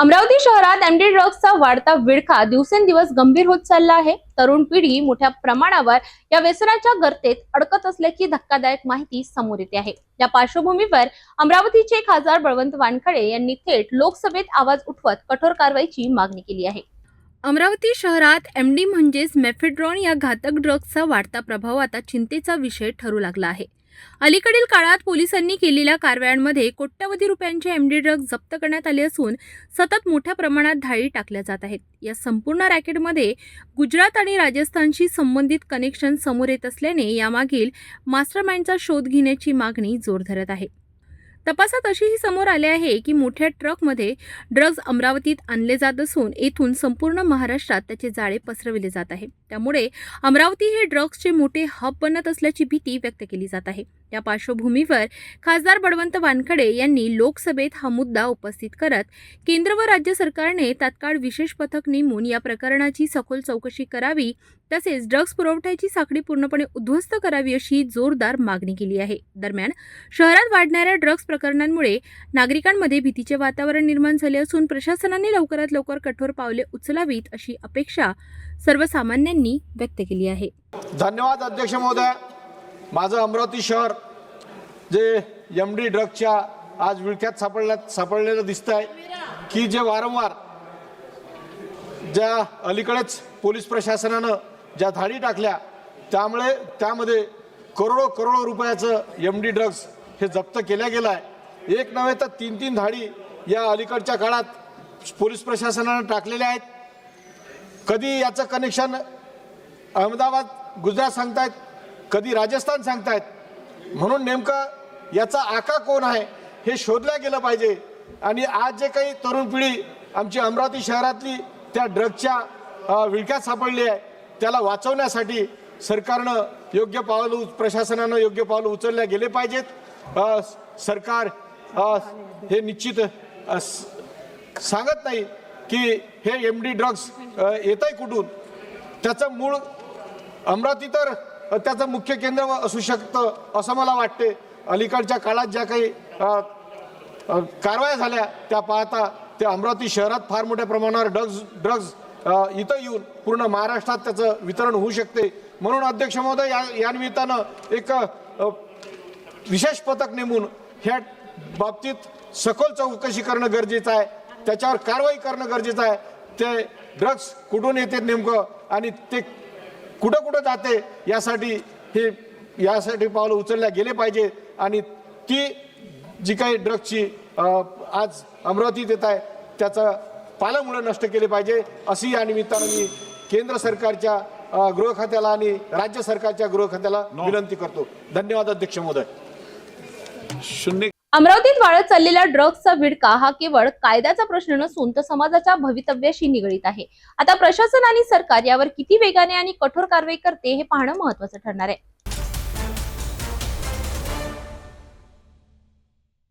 अमरावती शहरात एमडी ड्रग्सचा वाढता विळखा दिवसेंदिवस गंभीर होत चालला आहे। तरुण पिढी मोठ्या प्रमाणावर या व्यसनाच्या गर्तेत अडकत असल्याची धक्कादायक माहिती समोर येते आहे। या पार्श्वभूमीवर अमरावतीचे खासदार बळवंत वानखडे यांनी थेट लोकसभेत आवाज उठवत कठोर कारवाईची मागणी केली आहे। अमरावती शहरात एमडी म्हणजेच मेफेड्रॉन या घातक ड्रग्सचा वाढता प्रभाव आता चिंतेचा विषय ठरू लागला आहे। अलीकडील काळात पोलिसांनी केलेल्या कारवायांमध्ये कोट्यवधी रुपयांचे एमडी ड्रग्ज जप्त करण्यात आले असून सतत मोठ्या प्रमाणात धाडी टाकल्या जात आहेत। या संपूर्ण रॅकेटमध्ये गुजरात आणि राजस्थानशी संबंधित कनेक्शन समोर येत असल्याने यामागील मास्टरमाइंडचा शोध घेण्याची मागणी जोर धरत आहे। तपासात अशीही समोर आले आहे की मोठ्या ट्रकमध्ये ड्रग्ज अमरावतीत आणले जात असून येथून संपूर्ण महाराष्ट्रात त्याचे जाळे पसरविले जात आहे। त्यामुळे अमरावती हे ड्रग्जचे मोठे हब बनत असल्याची भीती व्यक्त केली जात आहे। या पार्श्वभूमीवर खासदार बळवंत वानखडे यांनी लोकसभेत हा मुद्दा उपस्थित करत केंद्र व राज्य सरकारने तात्काळ विशेष पथक नेमून या प्रकरणाची सखोल चौकशी करावी, तसेच ड्रग्ज पुरवठ्याची साखळी पूर्णपणे उद्ध्वस्त करावी अशी जोरदार मागणी केली आहे। दरम्यान शहरात वाढणाऱ्या ड्रग्ज प्रकरणांमुळे नागरिकांमध्ये भीतीचे वातावरण निर्माण झाले असून प्रशासनाने लवकरात लवकर कठोर पावले उचलावीत अशी अपेक्षा सर्वसामान्यांनी व्यक्त केली आहे। धन्यवाद अध्यक्ष महोदय। माझं अमरावती शहर जे एमडी ड्रग्सच्या आज विळख्यात सापडलेलं दिसतंय की जे वारंवार ज्या अलीकडेच पोलीस प्रशासनानं ज्या धाडी टाकल्या त्यामध्ये करोडो रुपयाचं एमडी ड्रग्स हे जप्त केल्या गेलं आहे। एक नव्हे तर तीन धाडी या अलीकडच्या काळात पोलीस प्रशासनानं टाकलेल्या आहेत। कधी याचं कनेक्शन अहमदाबाद गुजरात सांगतायत, कधी राजस्थान सांगतायत, म्हणून नेमकं याचा आका कोण आहे हे शोधलं गेलं पाहिजे। आणि आज जे काही तरुण पिढी आमची अमरावती शहरातली त्या ड्रग्सच्या विळख्यात सापडली आहे त्याला वाचवण्यासाठी सरकारनं योग्य पावलं, प्रशासनानं योग्य पावलं उचलले गेले पाहिजेत। सरकार हे निश्चित सांगत नाही की हे एमडी ड्रग्स येत आहे कुठून, त्याचं मूळ अमरावती तर त्याचं मुख्य केंद्र असू शकतं असं मला वाटते। अलीकडच्या काळात ज्या काही कारवाया झाल्या त्या पाहता त्या अमरावती शहरात फार मोठ्या प्रमाणावर ड्रग्ज इथं येऊन पूर्ण महाराष्ट्रात त्याचं वितरण होऊ शकते। म्हणून अध्यक्ष महोदय या निमित्तानं एक विशेष पथक नेमून ह्या बाबतीत सखोल चौकशी करणं गरजेचं आहे, त्याच्यावर कारवाई करणं गरजेचं आहे। ते ड्रग्ज कुठून येते नेमकं आणि ते कुठं जाते यासाठी पावलं उचलल्या गेले पाहिजे। आणि ती जी काही ड्रग्सची आज अमरावतीत येत आहे त्याचं पालमुळे नष्ट केले पाहिजे अशी या निमित्तानं मी केंद्र सरकारच्या गृह खात्याला आणि राज्य सरकारच्या गृह खात्याला विनंती करतो। धन्यवाद अध्यक्ष महोदय। अमरावतीत वाढत चाललेला ड्रग्सचा विळखा हा केवळ कायद्याचा प्रश्न नसून तो समाजाच्या भवितव्याशी निगडीत आहे। आता प्रशासन आणि सरकार यावर किती वेगाने आणि कठोर कारवाई करते हे पाहणं महत्त्वाचं ठरणार आहे।